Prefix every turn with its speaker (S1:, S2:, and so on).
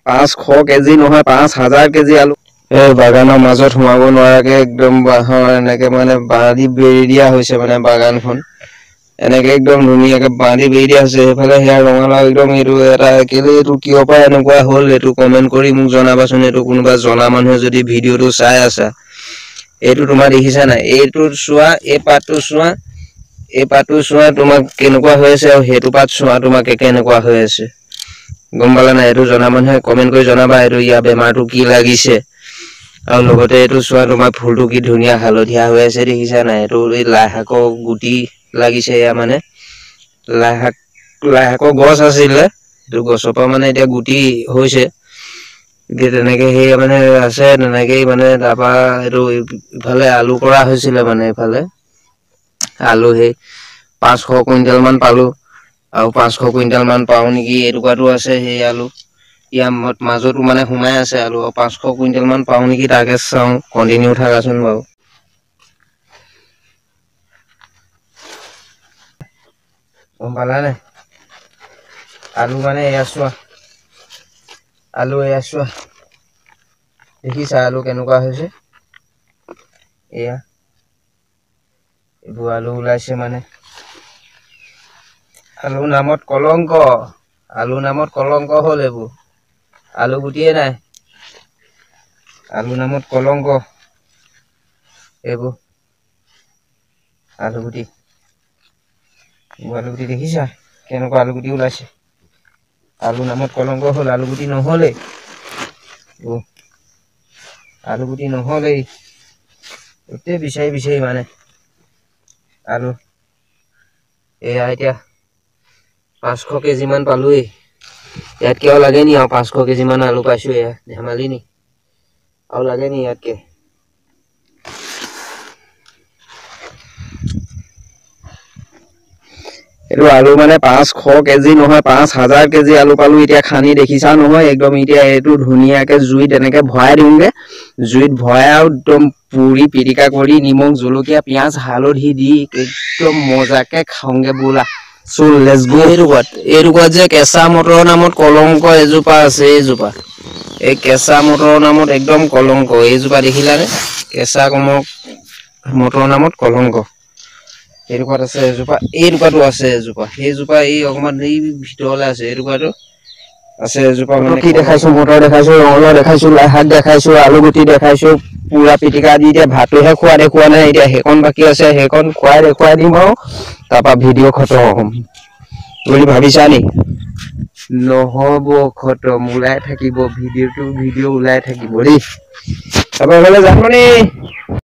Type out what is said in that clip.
S1: 500 KG নহয় 5000 KG আলু এই বাগানৰ মাজত সোমাব নোৱাৰাকে একদম বাহৰ এনেকে মানে বাঁধি বেৰি দিয়া হৈছে মানে বাগানখন এনেকে একদম ধুনীয়াকে বাঁধি বেৰি দিয়া হৈছে এফালে হেয়া ৰঙালাও একদম এইটো এটা কেলে এইটো কিয় পায় এনেকুৱা হ'ল এইটো কমেন্ট কৰি মোক জনাবাচোন এইটো কোনোবা জনা মানুহে যদি ভিডিওটো চাই আছে এইটো তোমাৰ দেখিছা না এইটো চোৱা এই পাতটো চোৱা তোমাক কেনেকুৱা হৈ আছে আৰু হেতু পাত চোৱা তোমাক কেনেকুৱা হৈ আছে গম পালা না এইটো জনা মানুহে কমেন্ট কৰি জনাবা এইটো ইয়া বেমাৰটো কি লাগিছে আৰু লগতে এইটো চোৱা তোমাৰ ফুলটো কি ধুনীয়া হালধীয়া হৈ আছে দেখিছা না এইটো লাই শাকৰ গুটি লাগিছে ইয়া মানে লাই শাকৰ গছ আছিলে এইটো গছৰ পৰা মানে এতিয়া গুটি হৈছে যে তেনেকে সেই মানে আছে তেনেকেই মানে তাৰপা এইটো ইফালে আলু কৰা হৈছিলে মানে ইফালে আলু হে 500 কুইন্টাল মান পালো আৰু 500 কুইন্টাল মান পাও নেকি এটুকুৰাটো আছে সেই আলু ইয়াৰ মাজতো মানে সোমাই আছে আলু 500 কুইন্টাল মান পাও নেকি তাকে চাও কন্টিনিউ থাকাচোন বাৰু গম পালা নে আলু মানে এয়া চোৱা আলু এয়া চোৱা দেখিছা আলু কেনেকুৱা হৈছে এয়া এইবোৰ আলু ওলাইছে মানে আলু নামত কলংক হ'ল এইবোৰ আলু গুটিয়ে নাই আলু নামত কলংক এইবোৰ আলু গুটি দেখিছা কেনেকুৱা আলু গুটি ওলাইছে আলু নামত কলংক হ'ল আলু গুটি নহ'লে গোটেই বিচাৰি মানে আলু এয়া এতিয়া 500 কেজি মান পালোই ইয়াত কিয় লাগে নি আৰু 500 কেজি মান আলু পাইছো এয়া ধেমালি নি আৰু লাগে নি ইয়াতকে এইটো আলু মানে 500 কেজি নহয় 5000 কেজি আলু পালো এতিয়া খানি দেখিছা নহয় একদম এতিয়া এইটো ধুনীয়াকে জুইত এনেকে ভৰাই দিওঁগে জুইত ভৰাই আৰু একদম পুৰি পিটিকা কৰি নিমখ জলকীয়া পিয়াজ হালধি দি একদম মজাকে খাওঁগে বোলা চল লেটস গো এইটুকুৰাত যে কেঁচা মটৰৰ নামত কলংক এজোপা আছে এইজোপা এই কেঁচা মটৰৰ নামত একদম কলংক এইজোপা দেখিলানে কেঁচা মটৰৰ নামত কলংক এইটুকুৰাত আছে এজোপা এইটুকুৰাটো আছে এজোপা সেইজোপা এই অকমান এই ভিতৰলে আছে এইটুকুৰাটো আছে এজোপা মানে কি দেখাইছো মটৰ দেখাইছো ৰঙালাও দেখাইছো লাই শাক দেখাইছো আলু গুটি দেখাইছো পুৰা পিটিকা দি এতিয়া ভাতটোহে খোৱা দেখুৱা নাই এতিয়া সেইকণ বাকী আছে সেইকণ খুৱাই দেখুৱাই দিম আৰু তাৰপা ভিডিঅ' খতম বুলি ভাবিছা নি নহব খতম ওলাই থাকিব ভিডিঅ' ওলাই থাকিব দেই তাৰপা এফালে যাম নি